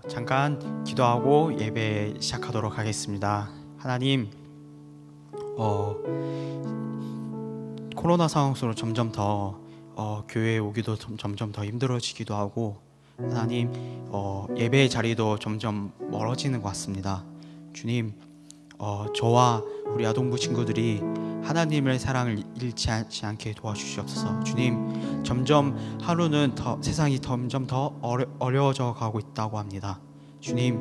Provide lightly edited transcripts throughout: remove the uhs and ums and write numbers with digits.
잠깐 기도하고 예배 시작하도록 하겠습니다. 하나님, 코로나 상황 속으로 점점 더 교회에 오기도 점점 더 힘들어지기도 하고, 하나님, 예배의 자리도 점점 멀어지는 것 같습니다. 주님, 저와 우리 아동부 친구들이 하나님의 사랑을 잃지 않게 도와주시옵소서. 주님, 점점 하루는 세상이 점점 더 어려워져 가고 있다고 합니다. 주님,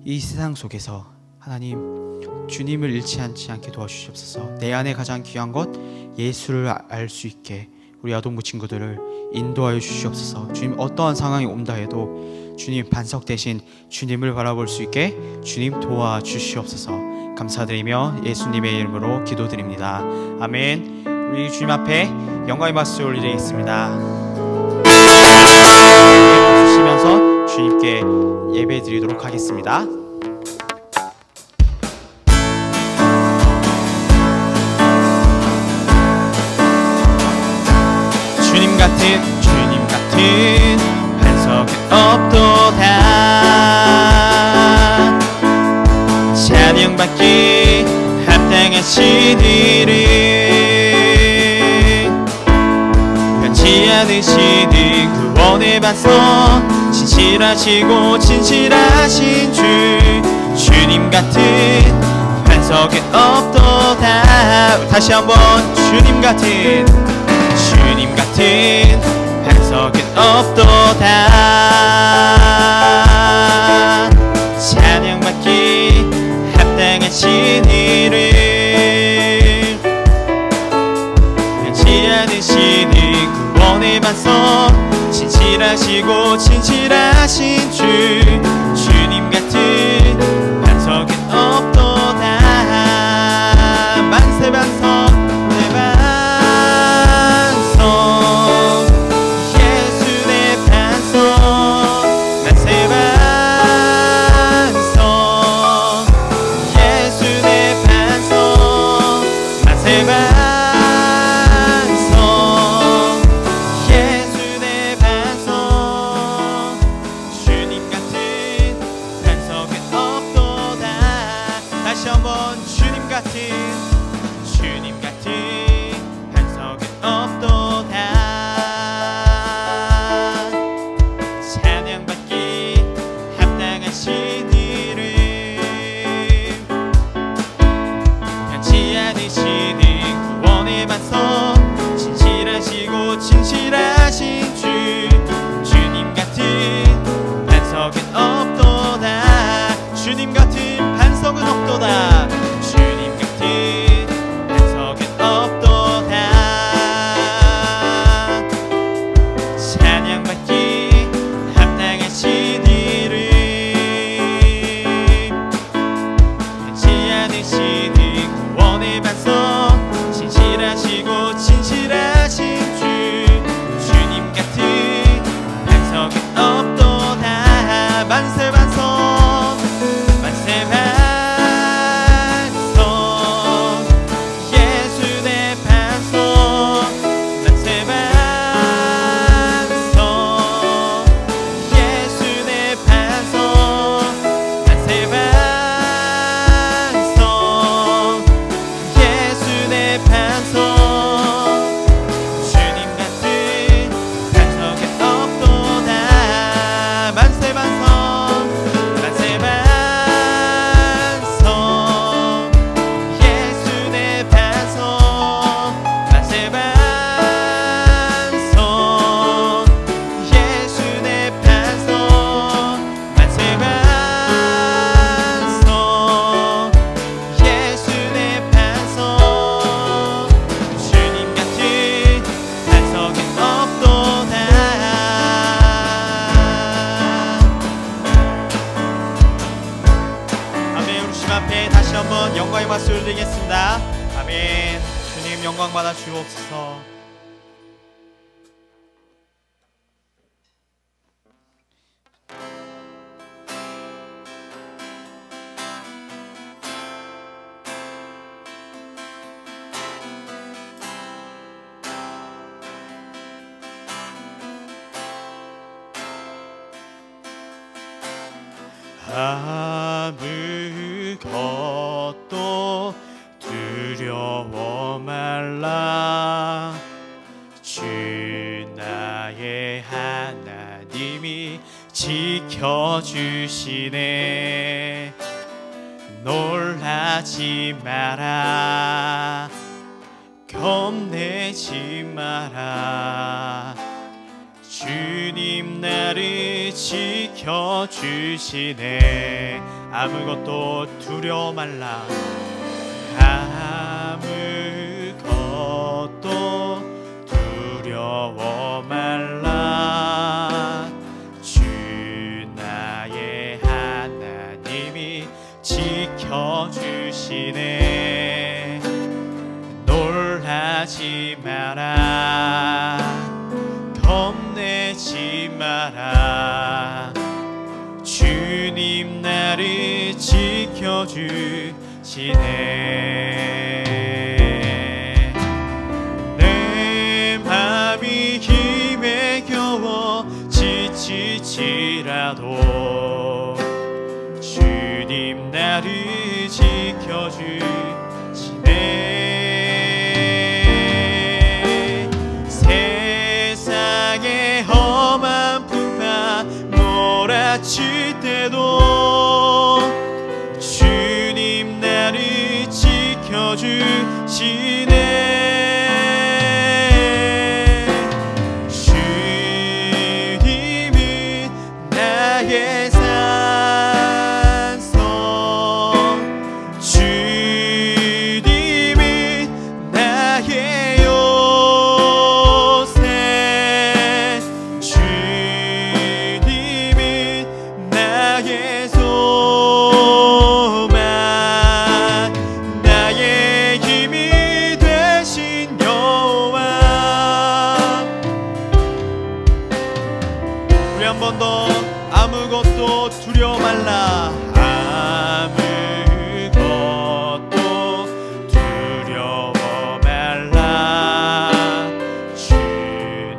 이 세상 속에서 하나님, 주님을 잃지 않게 도와주시옵소서. 내 안에 가장 귀한 것 예수를 알 수 있게 우리 아동부 친구들을 인도하여 주시옵소서. 주님, 어떠한 상황이 온다 해도 주님 반석 대신 주님을 바라볼 수 있게 주님 도와주시옵소서. 감사드리며 예수님의 이름으로 기도드립니다. 아멘. 우리 주님 앞에 영광의 박수 올리겠습니다. 주시면서 주님께 예배 드리도록 하겠습니다. 주님 같은 반석은 없도다. 찬양받기 합당하신 이름, 변치 않으시는 구원의 반석, 진실하신 주, 주님 같은 반석은 없도다. 다시 한번 주님 같은 반석은 없도다. 찬양받기 합당하신 이름, 변치 않으시는 구원의 반석, 진실하신 주, 주님 같은 반석은 없도다. 만세 반석, 내 반석, 예수 내 반석, 만세 반석, 예수 내 반석, 만세 반석, 예수 내 반석. 주님 같은 반석은 없도다. 다시 한번 주님 같은 반석은 없도다. 찬양받기 합당하신 이름, 변치 않으시는 구원의 반석, 진실하신 주, 주님 같은 반석은 없도다. 주님 같은 반석은 없도다. 주님 같은 반석은 없도다. 찬양받기 합당하신 이름, 변치 않으시는 구원의 반석, 진실하신 주, 주님 같은 반석은 없도다. 만세 반석, 만세 반석, 예수 내 반석, 만세 반석, 예수 내 반석, 만세 반석, 예수 내 반석. 주님 같은 반석은 없도다. 만세 반석, 만세 반석, 예수 내 반석, 만세 반석, 예수 내 반석, 만세 반석, 예수 내 반석. 주님 같은 반석은 없도다. 아멘. 우리 주님 앞에 다시 한번 영광의 박수 올리겠습니다. 아멘. 주님 영광 받아 주옵소서. 아무것도 두려워 말라. 주 나의 하나님이 지켜주시네. 놀라지 마라. 겁내지 마라. 주님 나를 지켜주시네. 아무것도 두려워 말라. 아무것도 두려워 말라. 주 나의 하나님이 지켜주시네. 놀라지 마라. 겁내지 마라. 주님 나를 지켜주시네. 내 맘이 힘에 겨워 지칠지라도 주님 나를 지켜주시네. 세상의 험한 풍파 몰아칠 때도 주님 나를 지켜주시네. 주님은 나의 산성, 주님은 나의 요새, 주님은 나의 소망, 나의 힘이 되신 여호와. 우리 한 번 더. 아무것도 두려워 말라. 아무것도 두려워 말라. 주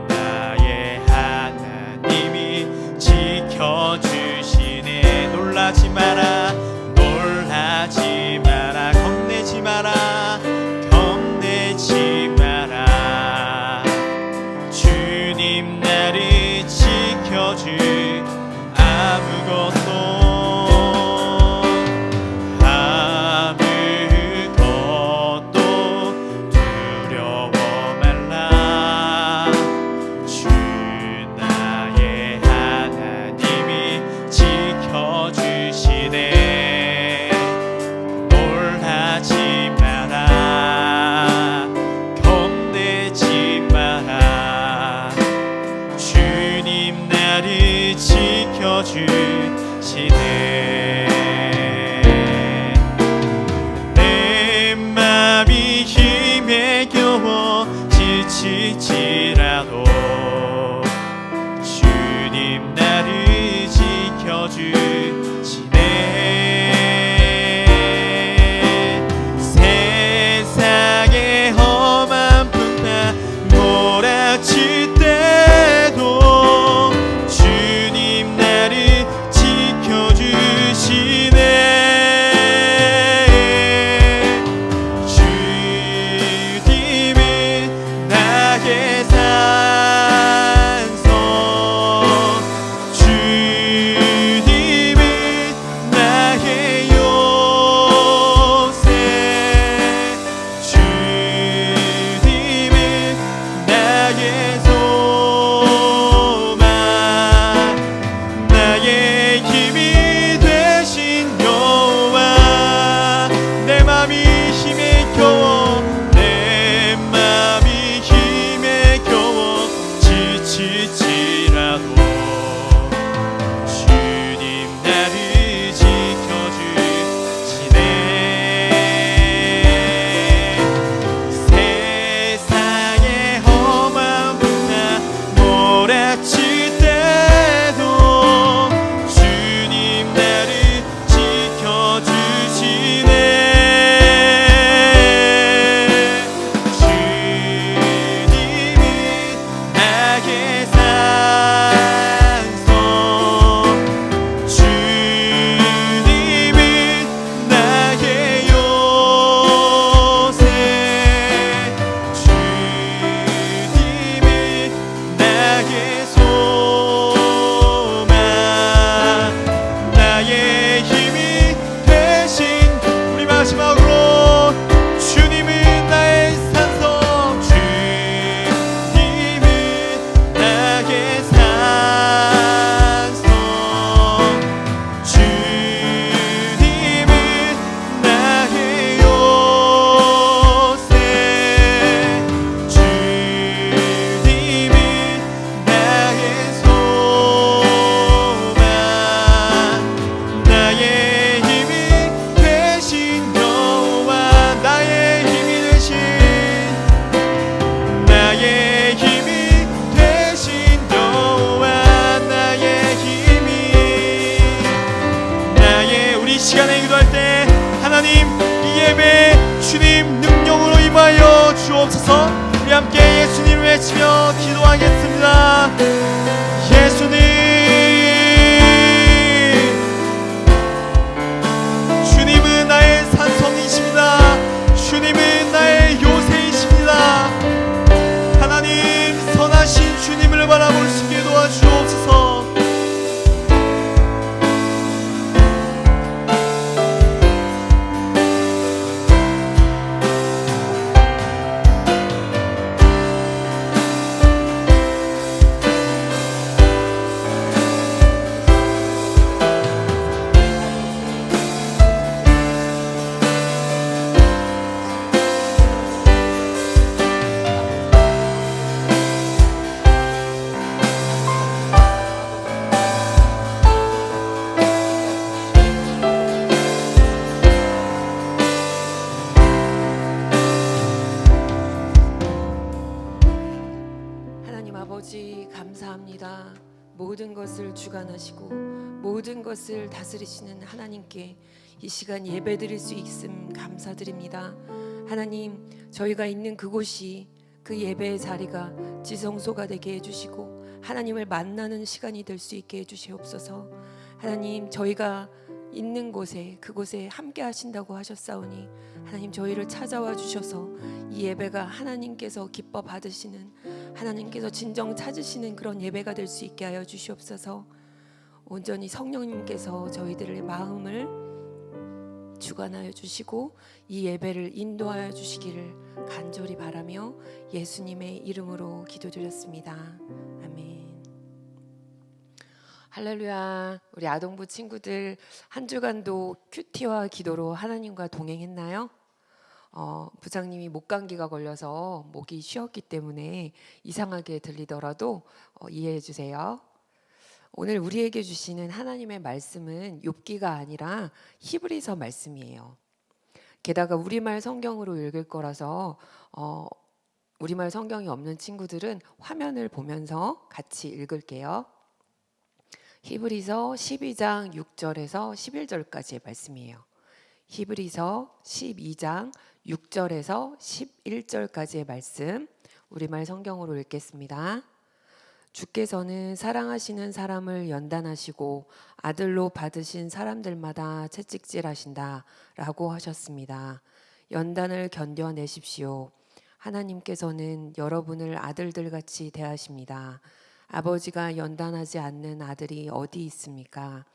나의 하나님이 지켜주시네. 놀라지 마라. 놀라지 마라. 겁내지 마라. 겁내지 마라. 주님 나를 지켜주. 아무것도 두려워 말라. 주 나의 하나님이 지켜주시네. 놀라지 마라. 겁내지 마라. 주님 나를 지켜주시네. 내 맘이 힘에 겨워 지칠지라도 주님 나를 지켜주시네. 세상의 험한 풍파 몰아칠 때도 주님 나를 지켜주시네. 주님은 나의 산성, 주님은 함께 예수님을 외치며 기도하겠습니다. 예수님, 주님은 나의 산성이십니다. 주님은 나의 요새이십니다. 하나님, 선하신 주님을 바라볼 수 있게 도와주옵소서. 감사합니다. 모든 것을 주관하시고 모든 것을 다스리시는 하나님께 이 시간 예배드릴 수 있음 감사드립니다. 하나님, 저희가 있는 그곳이 그 예배의 자리가 지성소가 되게 해주시고 하나님을 만나는 시간이 될 수 있게 해주시옵소서. 하나님, 저희가 있는 곳에 그곳에 함께 하신다고 하셨사오니 하나님, 저희를 찾아와 주셔서 이 예배가 하나님께서 기뻐 받으시는, 하나님께서 진정 찾으시는 그런 예배가 될 수 있게 하여 주시옵소서. 온전히 성령님께서 저희들의 마음을 주관하여 주시고 이 예배를 인도하여 주시기를 간절히 바라며 예수님의 이름으로 기도드렸습니다. 아멘. 할렐루야. 우리 아동부 친구들 한 주간도 큐티와 기도로 하나님과 동행했나요? 부장님이 목감기가 걸려서 목이 쉬었기 때문에 이상하게 들리더라도 이해해 주세요. 오늘 우리에게 주시는 하나님의 말씀은 욥기가 아니라 히브리서 말씀이에요. 게다가 우리말 성경으로 읽을 거라서 우리말 성경이 없는 친구들은 화면을 보면서 같이 읽을게요. 히브리서 12장 6절에서 11절까지의 말씀이에요. 히브리서 12장 6절에서 11절까지의 말씀, 우리말 성경으로 읽겠습니다. 주께서는 사랑하시는 사람을 연단하시고 아들로 받으신 사람들마다 채찍질하신다 라고 하셨습니다. 연단을 견뎌내십시오. 하나님께서는 여러분을 아들들같이 대하십니다. 아버지가 연단하지 않는 아들이 어디 있습니까?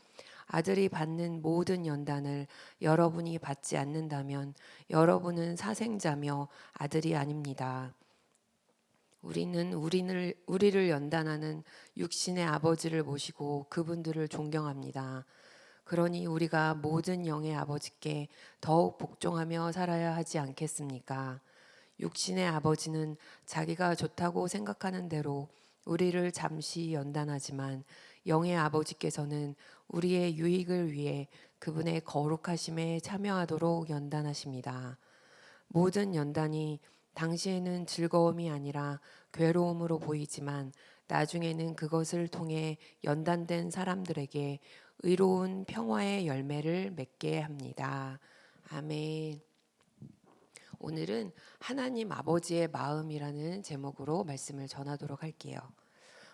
아들이 받는 모든 연단을 여러분이 받지 않는다면 여러분은 사생자며 아들이 아닙니다. 우리는 우리를 연단하는 육신의 아버지를 모시고 그분들을 존경합니다. 그러니 우리가 모든 영의 아버지께 더욱 복종하며 살아야 하지 않겠습니까? 육신의 아버지는 자기가 좋다고 생각하는 대로 우리를 잠시 연단하지만 영의 아버지께서는 우리의 유익을 위해 그분의 거룩하심에 참여하도록 연단하십니다. 모든 연단이 당시에는 즐거움이 아니라 괴로움으로 보이지만 나중에는 그것을 통해 연단된 사람들에게 의로운 평화의 열매를 맺게 합니다. 아멘. 오늘은 하나님 아버지의 마음이라는 제목으로 말씀을 전하도록 할게요.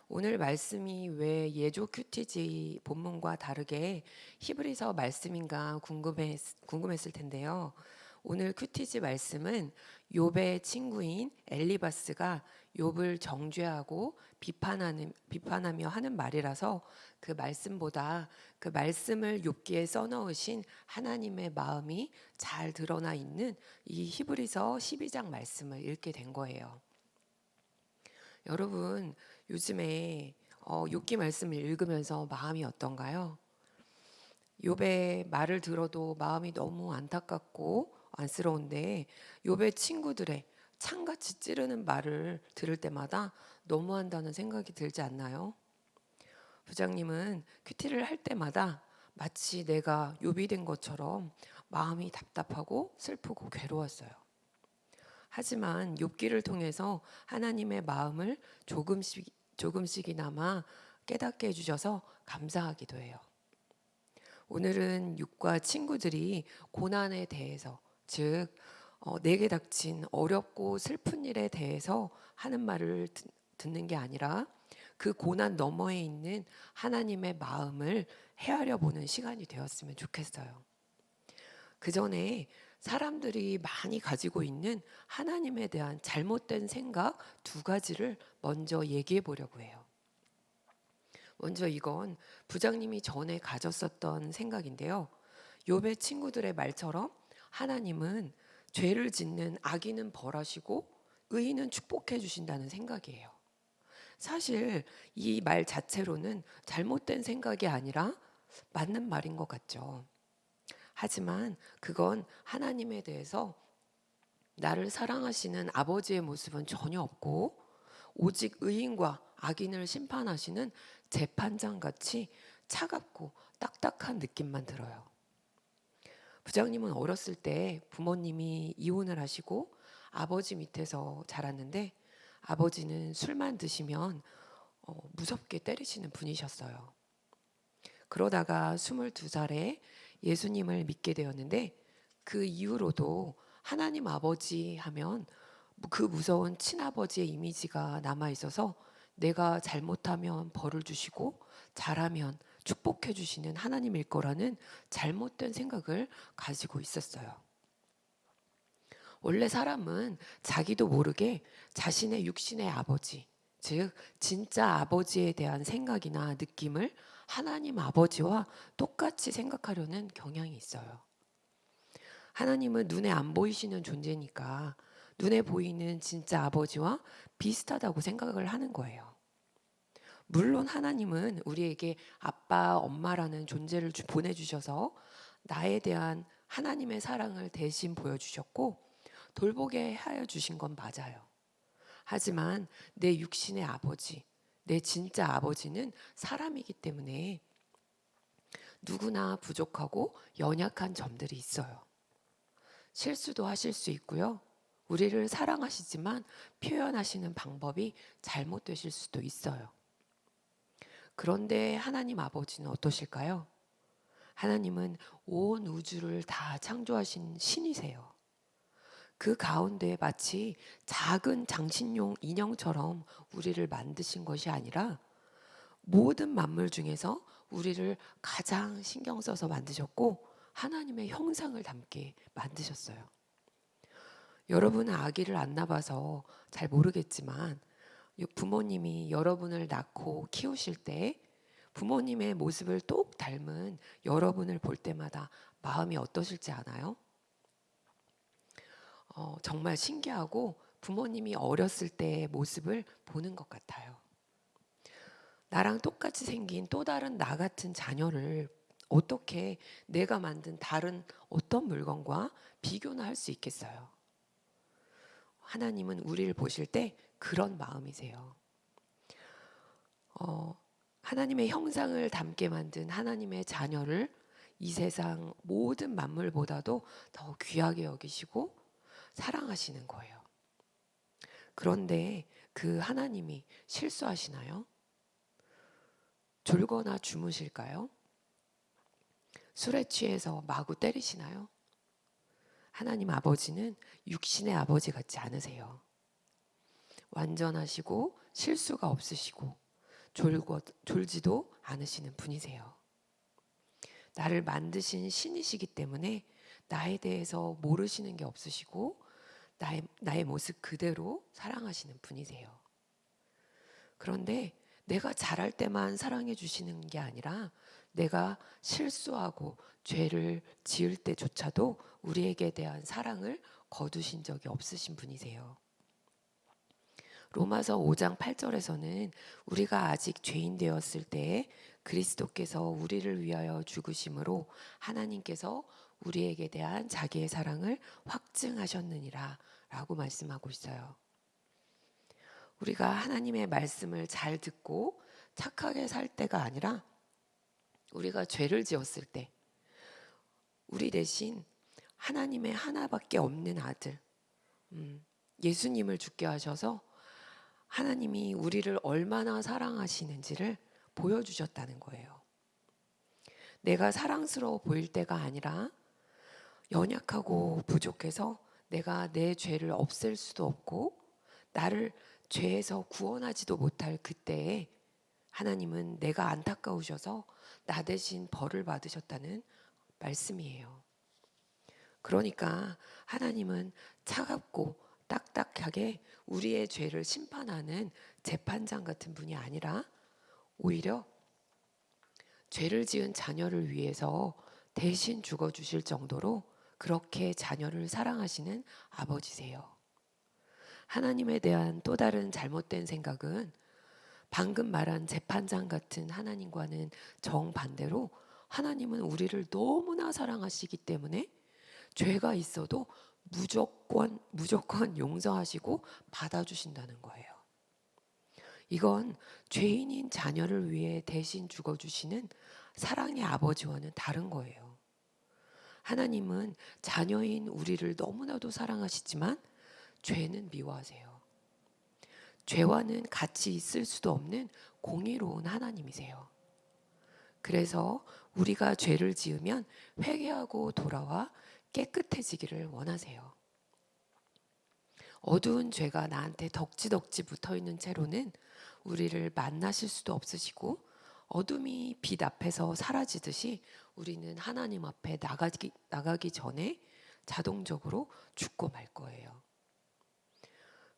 오늘 말씀이 왜 예조 큐티지 본문과 다르게 히브리서 말씀인가 궁금했을 텐데요. 오늘 큐티지 말씀은 욥의 친구인 엘리바스가 욥을 정죄하고 비판하며 하는 말이라서 그 말씀보다 그 말씀을 욥기에 써넣으신 하나님의 마음이 잘 드러나 있는 이 히브리서 12장 말씀을 읽게 된 거예요. 여러분, 요즘에 욥기 말씀을 읽으면서 마음이 어떤가요? 욥의 말을 들어도 마음이 너무 안타깝고 안쓰러운데 욥의 친구들의 창같이 찌르는 말을 들을 때마다 너무한다는 생각이 들지 않나요? 부장님은 큐티를 할 때마다 마치 내가 욥이 된 것처럼 마음이 답답하고 슬프고 괴로웠어요. 하지만 욥기를 통해서 하나님의 마음을 조금씩이나마 깨닫게 해주셔서 감사하기도 해요. 오늘은 욥과 친구들이 고난에 대해서, 즉 내게 닥친 어렵고 슬픈 일에 대해서 하는 말을 듣는 게 아니라 그 고난 너머에 있는 하나님의 마음을 헤아려 보는 시간이 되었으면 좋겠어요. 그 전에 사람들이 많이 가지고 있는 하나님에 대한 잘못된 생각 두 가지를 먼저 얘기해 보려고 해요. 먼저 이건 부장님이 전에 가졌었던 생각인데요. 욥의 친구들의 말처럼 하나님은 죄를 짓는 악인은 벌하시고 의인은 축복해 주신다는 생각이에요. 사실 이 말 자체로는 잘못된 생각이 아니라 맞는 말인 것 같죠. 하지만 그건 하나님에 대해서 나를 사랑하시는 아버지의 모습은 전혀 없고 오직 의인과 악인을 심판하시는 재판장 같이 차갑고 딱딱한 느낌만 들어요. 부장님은 어렸을 때 부모님이 이혼을 하시고 아버지 밑에서 자랐는데 아버지는 술만 드시면 무섭게 때리시는 분이셨어요. 그러다가 22살에 예수님을 믿게 되었는데 그 이후로도 하나님 아버지 하면 그 무서운 친아버지의 이미지가 남아 있어서 내가 잘못하면 벌을 주시고 잘하면 축복해 주시는 하나님일 거라는 잘못된 생각을 가지고 있었어요. 원래 사람은 자기도 모르게 자신의 육신의 아버지, 즉 진짜 아버지에 대한 생각이나 느낌을 하나님 아버지와 똑같이 생각하려는 경향이 있어요. 하나님은 눈에 안 보이시는 존재니까 눈에 보이는 진짜 아버지와 비슷하다고 생각을 하는 거예요. 물론 하나님은 우리에게 아빠, 엄마라는 존재를 보내주셔서 나에 대한 하나님의 사랑을 대신 보여주셨고 돌보게 하여 주신 건 맞아요. 하지만 내 육신의 아버지, 내 진짜 아버지는 사람이기 때문에 누구나 부족하고 연약한 점들이 있어요. 실수도 하실 수 있고요. 우리를 사랑하시지만 표현하시는 방법이 잘못되실 수도 있어요. 그런데 하나님 아버지는 어떠실까요? 하나님은 온 우주를 다 창조하신 신이세요. 그 가운데 마치 작은 장신용 인형처럼 우리를 만드신 것이 아니라 모든 만물 중에서 우리를 가장 신경 써서 만드셨고 하나님의 형상을 담게 만드셨어요. 여러분은 아기를 안 낳아봐서 잘 모르겠지만 부모님이 여러분을 낳고 키우실 때 부모님의 모습을 똑 닮은 여러분을 볼 때마다 마음이 어떠실지 아나요? 정말 신기하고 부모님이 어렸을 때의 모습을 보는 것 같아요. 나랑 똑같이 생긴 또 다른 나 같은 자녀를 어떻게 내가 만든 다른 어떤 물건과 비교나 할 수 있겠어요? 하나님은 우리를 보실 때 그런 마음이세요. 하나님의 형상을 담게 만든 하나님의 자녀를 이 세상 모든 만물보다도 더 귀하게 여기시고 사랑하시는 거예요. 그런데 그 하나님이 실수하시나요? 졸거나 주무실까요? 술에 취해서 마구 때리시나요? 하나님 아버지는 육신의 아버지 같지 않으세요. 완전하시고 실수가 없으시고 졸지도 않으시는 분이세요. 나를 만드신 신이시기 때문에 나에 대해서 모르시는 게 없으시고 나의 모습 그대로 사랑하시는 분이세요. 그런데 내가 잘할 때만 사랑해 주시는 게 아니라 내가 실수하고 죄를 지을 때조차도 우리에게 대한 사랑을 거두신 적이 없으신 분이세요. 로마서 5장 8절에서는 우리가 아직 죄인 되었을 때에 그리스도께서 우리를 위하여 죽으심으로 하나님께서 우리에게 대한 자기의 사랑을 확증하셨느니라 라고 말씀하고 있어요. 우리가 하나님의 말씀을 잘 듣고 착하게 살 때가 아니라 우리가 죄를 지었을 때 우리 대신 하나님의 하나밖에 없는 아들 예수님을 죽게 하셔서 하나님이 우리를 얼마나 사랑하시는지를 보여주셨다는 거예요. 내가 사랑스러워 보일 때가 아니라 연약하고 부족해서 내가 내 죄를 없앨 수도 없고 나를 죄에서 구원하지도 못할 그때에 하나님은 내가 안타까우셔서 나 대신 벌을 받으셨다는 말씀이에요. 그러니까 하나님은 차갑고 딱딱하게 우리의 죄를 심판하는 재판장 같은 분이 아니라 오히려 죄를 지은 자녀를 위해서 대신 죽어주실 정도로 그렇게 자녀를 사랑하시는 아버지세요. 하나님에 대한 또 다른 잘못된 생각은 방금 말한 재판장 같은 하나님과는 정반대로 하나님은 우리를 너무나 사랑하시기 때문에 죄가 있어도 무조건 용서하시고 받아주신다는 거예요. 이건 죄인인 자녀를 위해 대신 죽어주시는 사랑의 아버지와는 다른 거예요. 하나님은 자녀인 우리를 너무나도 사랑하시지만 죄는 미워하세요. 죄와는 같이 있을 수도 없는 공의로운 하나님이세요. 그래서 우리가 죄를 지으면 회개하고 돌아와 깨끗해지기를 원하세요. 어두운 죄가 나한테 덕지덕지 붙어있는 채로는 우리를 만나실 수도 없으시고 어둠이 빛 앞에서 사라지듯이 우리는 하나님 앞에 나가기 전에 자동적으로 죽고 말 거예요.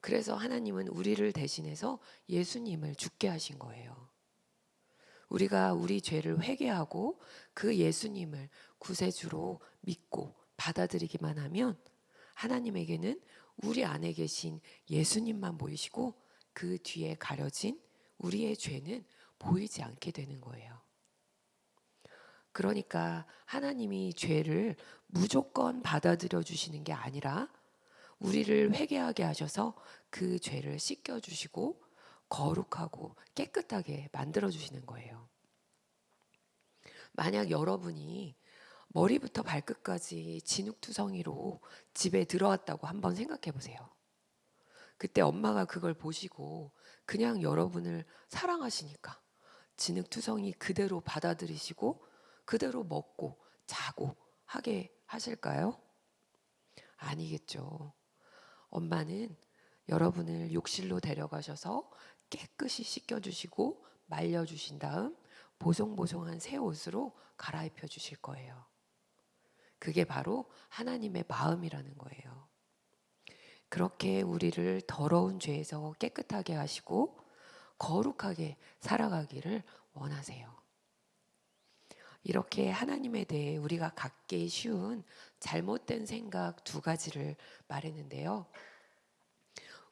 그래서 하나님은 우리를 대신해서 예수님을 죽게 하신 거예요. 우리가 우리 죄를 회개하고 그 예수님을 구세주로 믿고 받아들이기만 하면 하나님에게는 우리 안에 계신 예수님만 보이시고 그 뒤에 가려진 우리의 죄는 보이지 않게 되는 거예요. 그러니까 하나님이 죄를 무조건 받아들여 주시는 게 아니라 우리를 회개하게 하셔서 그 죄를 씻겨주시고 거룩하고 깨끗하게 만들어주시는 거예요. 만약 여러분이 머리부터 발끝까지 진흙투성이로 집에 들어왔다고 한번 생각해 보세요. 그때 엄마가 그걸 보시고 그냥 여러분을 사랑하시니까 진흙투성이 그대로 받아들이시고 그대로 먹고 자고 하게 하실까요? 아니겠죠. 엄마는 여러분을 욕실로 데려가셔서 깨끗이 씻겨주시고 말려주신 다음 보송보송한 새 옷으로 갈아입혀 주실 거예요. 그게 바로 하나님의 마음이라는 거예요. 그렇게 우리를 더러운 죄에서 깨끗하게 하시고 거룩하게 살아가기를 원하세요. 이렇게 하나님에 대해 우리가 갖기 쉬운 잘못된 생각 두 가지를 말했는데요.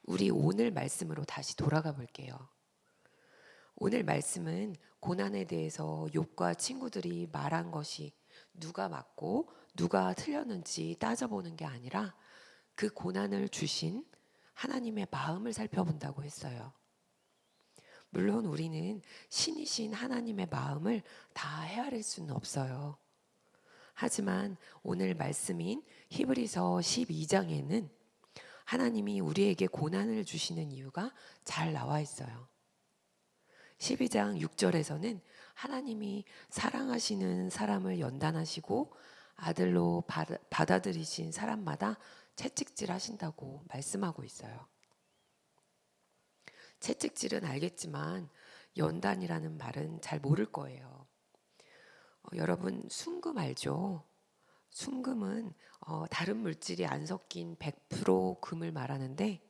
우리 오늘 말씀으로 다시 돌아가 볼게요. 오늘 말씀은 고난에 대해서 욥과 친구들이 말한 것이 누가 맞고 누가 틀렸는지 따져보는 게 아니라 그 고난을 주신 하나님의 마음을 살펴본다고 했어요. 물론 우리는 신이신 하나님의 마음을 다 헤아릴 수는 없어요. 하지만 오늘 말씀인 히브리서 12장에는 하나님이 우리에게 고난을 주시는 이유가 잘 나와 있어요. 12장 6절에서는 하나님이 사랑하시는 사람을 연단하시고 아들로 받아들이신 사람마다 채찍질 하신다고 말씀하고 있어요. 채찍질은 알겠지만 연단이라는 말은 잘 모를 거예요. 여러분 순금 알죠? 순금은 다른 물질이 안 섞인 100% 금을 말하는데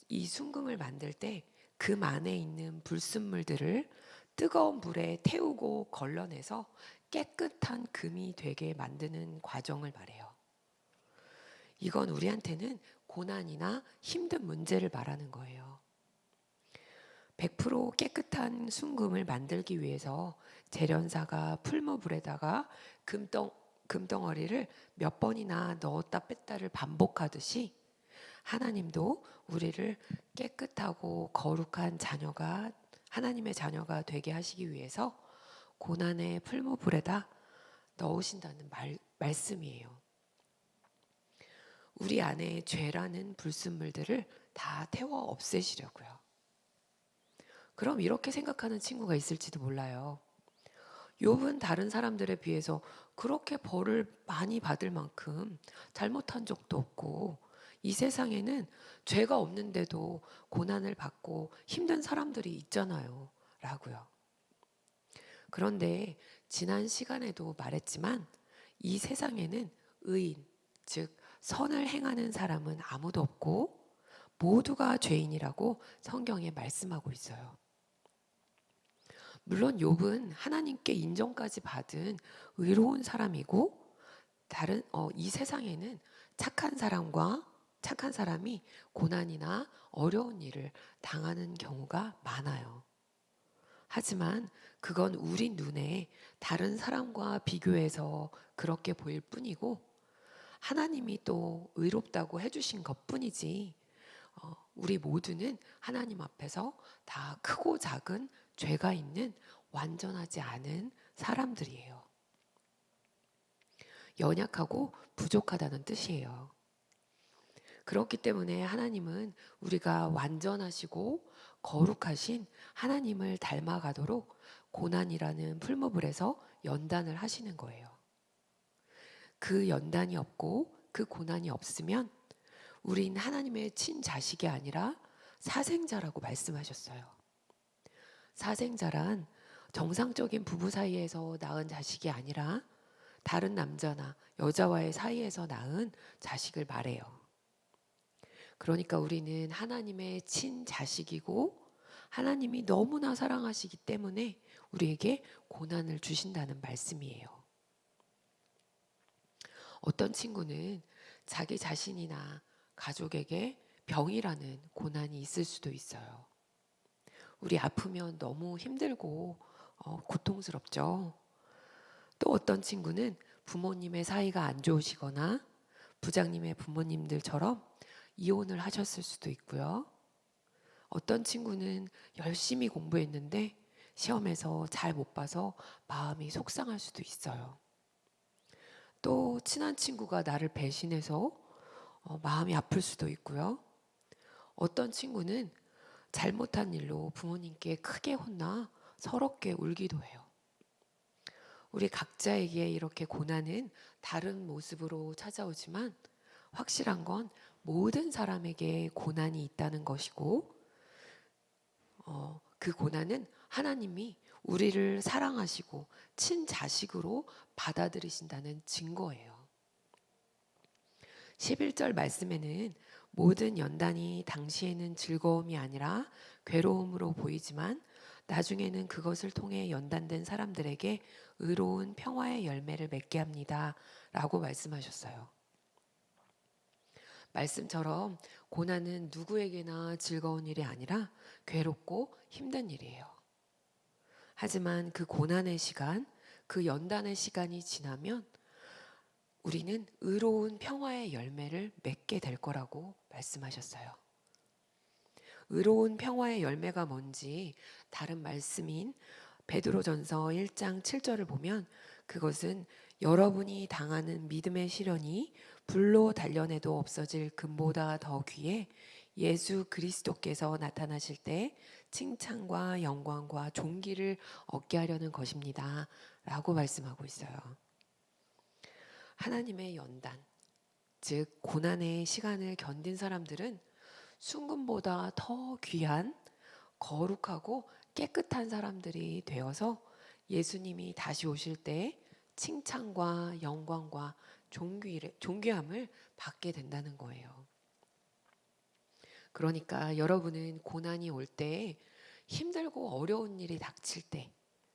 이 순금을 만들 때 금 안에 있는 불순물들을 뜨거운 불에 태우고 걸러내서 깨끗한 금이 되게 만드는 과정을 말해요. 이건 우리한테는 고난이나 힘든 문제를 말하는 거예요. 100% 깨끗한 순금을 만들기 위해서 재련사가 풀무불에다가 금덩어리를 몇 번이나 넣었다 뺐다를 반복하듯이 하나님도 우리를 깨끗하고 거룩한 자녀가 하나님의 자녀가 되게 하시기 위해서 고난의 풀무불에다 넣으신다는 말씀이에요. 우리 안에 죄라는 불순물들을 다 태워 없애시려고요. 그럼 이렇게 생각하는 친구가 있을지도 몰라요. 욥은 다른 사람들에 비해서 그렇게 벌을 많이 받을 만큼 잘못한 적도 없고 이 세상에는 죄가 없는데도 고난을 받고 힘든 사람들이 있잖아요. 라고요. 그런데 지난 시간에도 말했지만 이 세상에는 의인, 즉 선을 행하는 사람은 아무도 없고 모두가 죄인이라고 성경에 말씀하고 있어요. 물론 욥은 하나님께 인정까지 받은 의로운 사람이고 이 세상에는 착한 사람이 고난이나 어려운 일을 당하는 경우가 많아요. 하지만 그건 우리 눈에 다른 사람과 비교해서 그렇게 보일 뿐이고 하나님이 또 의롭다고 해주신 것뿐이지 우리 모두는 하나님 앞에서 다 크고 작은 죄가 있는 완전하지 않은 사람들이에요. 연약하고 부족하다는 뜻이에요. 그렇기 때문에 하나님은 우리가 완전하시고 거룩하신 하나님을 닮아가도록 고난이라는 풀무불에서 연단을 하시는 거예요. 그 연단이 없고 그 고난이 없으면 우린 하나님의 친자식이 아니라 사생자라고 말씀하셨어요. 사생자란 정상적인 부부 사이에서 낳은 자식이 아니라 다른 남자나 여자와의 사이에서 낳은 자식을 말해요. 그러니까 우리는 하나님의 친자식이고 하나님이 너무나 사랑하시기 때문에 우리에게 고난을 주신다는 말씀이에요. 어떤 친구는 자기 자신이나 가족에게 병이라는 고난이 있을 수도 있어요. 우리 아프면 너무 힘들고 고통스럽죠. 또 어떤 친구는 부모님의 사이가 안 좋으시거나 부장님의 부모님들처럼 이혼을 하셨을 수도 있고요. 어떤 친구는 열심히 공부했는데 시험에서 잘 못 봐서 마음이 속상할 수도 있어요. 또 친한 친구가 나를 배신해서 마음이 아플 수도 있고요. 어떤 친구는 잘못한 일로 부모님께 크게 혼나 서럽게 울기도 해요. 우리 각자에게 이렇게 고난은 다른 모습으로 찾아오지만 확실한 건 모든 사람에게 고난이 있다는 것이고 그 고난은 하나님이 우리를 사랑하시고 친자식으로 받아들이신다는 증거예요. 11절 말씀에는 모든 연단이 당시에는 즐거움이 아니라 괴로움으로 보이지만 나중에는 그것을 통해 연단된 사람들에게 의로운 평화의 열매를 맺게 합니다. 라고 말씀하셨어요. 말씀처럼 고난은 누구에게나 즐거운 일이 아니라 괴롭고 힘든 일이에요. 하지만 그 고난의 시간, 그 연단의 시간이 지나면 우리는 의로운 평화의 열매를 맺게 될 거라고 말씀하셨어요. 의로운 평화의 열매가 뭔지 다른 말씀인 베드로전서 1장 7절을 보면 그것은 여러분이 당하는 믿음의 시련이 불로 단련해도 없어질 금보다 더 귀해 예수 그리스도께서 나타나실 때 칭찬과 영광과 존귀를 얻게 하려는 것입니다. 라고 말씀하고 있어요. 하나님의 연단, 즉 고난의 시간을 견딘 사람들은 순금보다 더 귀한 거룩하고 깨끗한 사람들이 되어서 예수님이 다시 오실 때 칭찬과 영광과 존귀함을 받게 된다는 거예요. 그러니까 여러분은 고난이 올 때 힘들고 어려운 일이 닥칠 때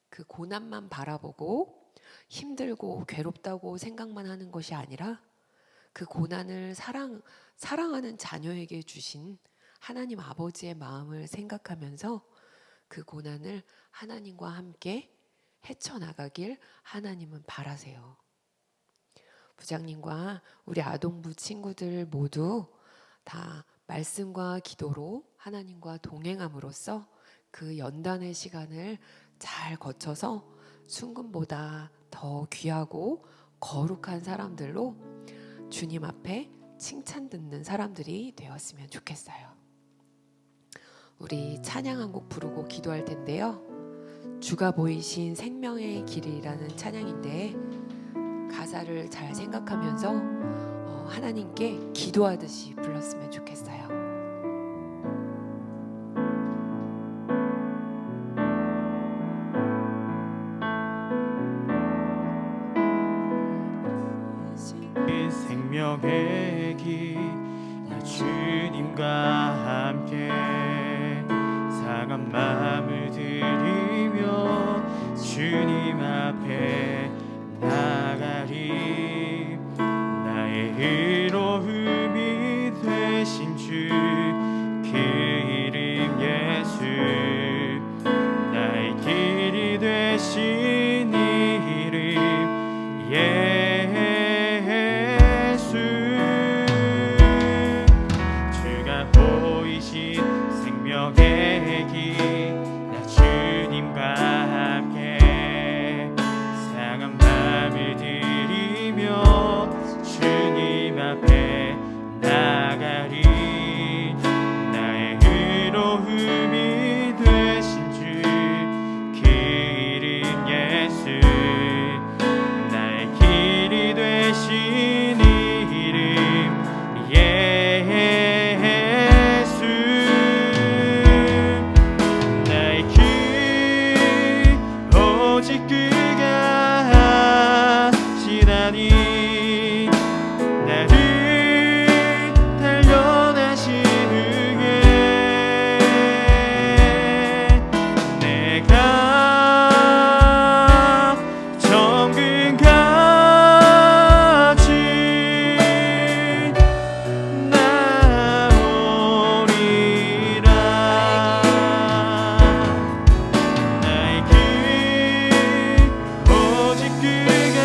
그 고난만 바라보고 힘들고 괴롭다고 생각만 하는 것이 아니라 그 고난을 사랑하는 자녀에게 주신 하나님 아버지의 마음을 생각하면서 그 고난을 하나님과 함께 헤쳐나가길 하나님은 바라세요. 부장님과 우리 아동부 친구들 모두 다 말씀과 기도로 하나님과 동행함으로써 그 연단의 시간을 잘 거쳐서 순금보다 더 귀하고 거룩한 사람들로 주님 앞에 칭찬 듣는 사람들이 되었으면 좋겠어요. 우리 찬양 한 곡 부르고 기도할 텐데요. 주가 보이신 생명의 길이라는 찬양인데 가사를 잘 생각하면서 하나님께 기도하듯이 불렀으면 좋겠어요. 생명의 길 주님과 함께 상한 마음을 드리며 주님 앞에 나가리. 나의 의로움이 되신 주 그 이름 예수, 나의 길이 되신 이름 예수. 주가 보이신 생명의 길 나 주님과 함께 상한 마음을 드리며 주님 앞에 나가리. 나의 의로움이 되신 주 그 이름 예수, 나의 길이 되신 이름 예수. 나의 길 오직 그가 하시나니 나를 단련하시는 내가 정금같이 나오리라. 나의 길 오직 그가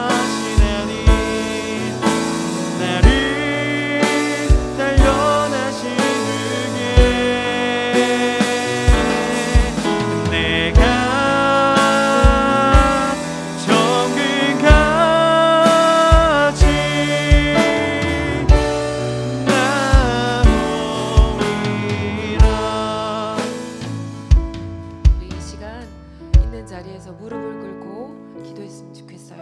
하시나니 나를 단련하시는 내가 정금같이 나오리라. 우리 이 시간 있는 자리에서 무릎을 꿇고 기도했으면 좋겠어요.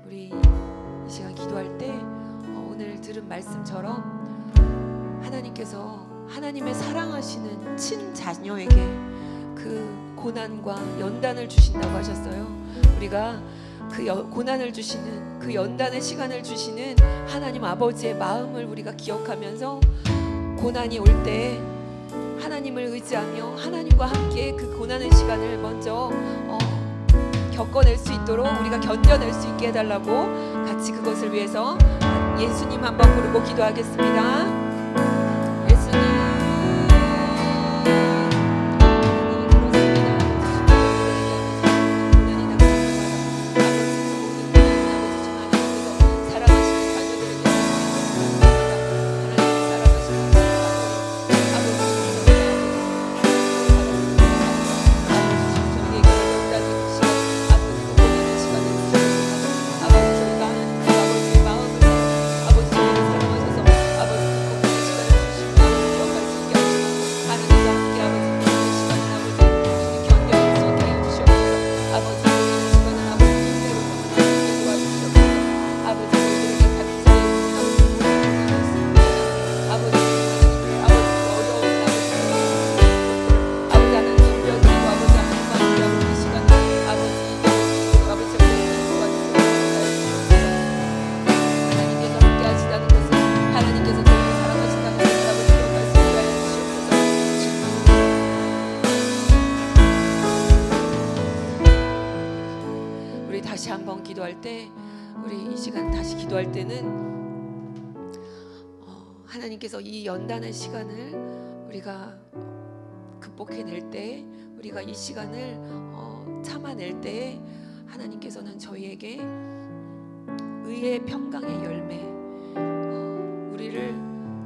우리 이 시간 기도할 때 오늘 들은 말씀처럼 하나님께서 하나님의 사랑하시는 친자녀에게 그 고난과 연단을 주신다고 하셨어요. 우리가 그 고난을 주시는, 그 연단의 시간을 주시는 하나님 아버지의 마음을 우리가 기억하면서 고난이 올 때 하나님을 의지하며 하나님과 함께 그 고난의 시간을 먼저 겪어낼 수 있도록 우리가 견뎌낼 수 있게 해달라고 같이 그것을 위해서 예수님 한번 부르고 기도하겠습니다. 예수님, 다시 한번 기도할 때, 우리 이 시간 다시 기도할 때는 하나님께서 이 연단의 시간을 우리가 극복해낼 때, 우리가 이 시간을 참아낼 때 하나님께서는 저희에게 의의 평강의 열매, 우리를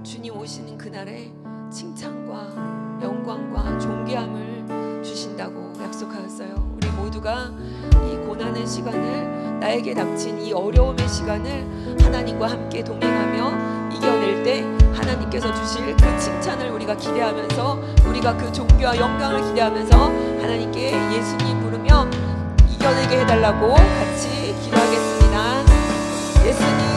주님 오시는 그날에 칭찬과 영광과 존귀함을 주신다고 약속하였어요. 우리 모두가 이 고난의 시간을 나에게 닥친 이 어려움의 시간을 하나님과 함께 동행하며 이겨낼 때 하나님께서 주실 그 칭찬을 우리가 기대하면서, 우리가 그 존귀와 영광을 기대하면서 하나님께 예수님 부르며 이겨내게 해달라고 같이 기도하겠습니다. 예수님,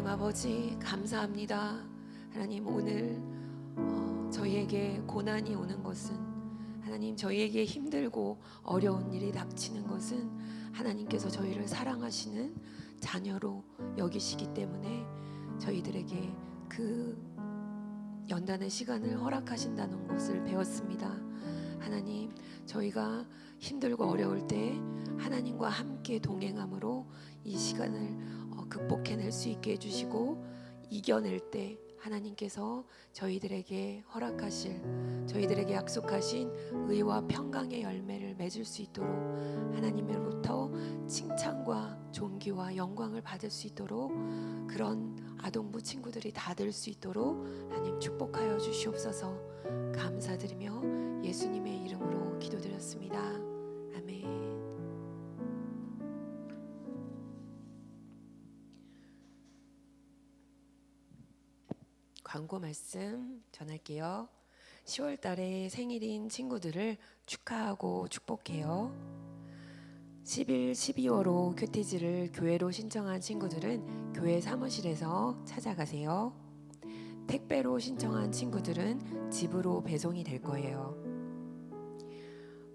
아버지 감사합니다. 하나님, 오늘 저희에게 고난이 오는 것은, 하나님 저희에게 힘들고 어려운 일이 닥치는 것은 하나님께서 저희를 사랑하시는 자녀로 여기시기 때문에 저희들에게 그 연단의 시간을 허락하신다는 것을 배웠습니다. 하나님, 저희가 힘들고 어려울 때 하나님과 함께 동행함으로 이 시간을 극복해낼 수 있게 해주시고, 이겨낼 때 하나님께서 저희들에게 허락하실, 저희들에게 약속하신 의와 평강의 열매를 맺을 수 있도록, 하나님으로부터 칭찬과 존귀와 영광을 받을 수 있도록, 그런 아동부 친구들이 다 될 수 있도록 하나님 축복하여 주시옵소서. 감사드리며 예수님의 이름으로 기도드렸습니다. 아멘. 광고 말씀 전할게요. 10월 달에 생일인 친구들을 축하하고 축복해요. 10일, 12월호 큐티지를 교회로 신청한 친구들은 교회 사무실에서 찾아가세요. 택배로 신청한 친구들은 집으로 배송이 될 거예요.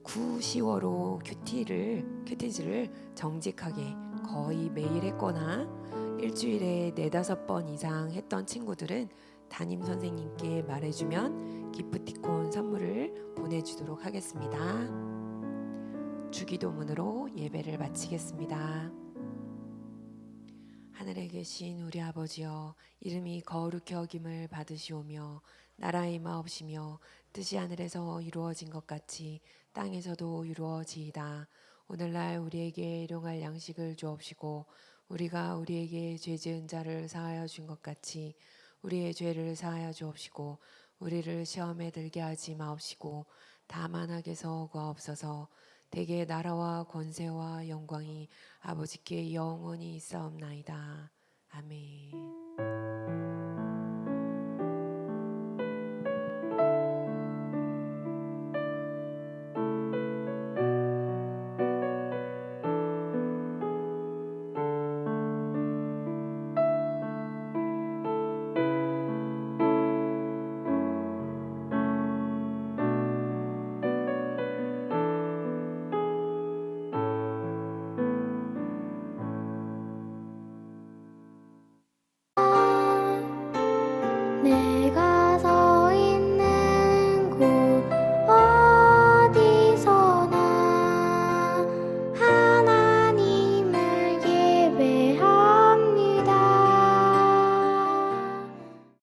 9, 10월호 큐티지를 정직하게 거의 매일 했거나 일주일에 4-5번 이상 했던 친구들은 담임 선생님께 말해주면 기프티콘 선물을 보내주도록 하겠습니다. 주기도문으로 예배를 마치겠습니다. 하늘에 계신 우리 아버지여, 이름이 거룩히 여김을 받으시오며 나라의 임하옵시며 뜻이 하늘에서 이루어진 것 같이 땅에서도 이루어지이다. 오늘날 우리에게 일용할 양식을 주옵시고 우리가 우리에게 죄 지은 자를 사하여 준 것 같이 우리의 죄를 사하여 주옵시고 우리를 시험에 들게 하지 마옵시고 다만 악에서 구하옵소서. 대개 나라와 권세와 영광이 아버지께 영원히 있사옵나이다. 아멘.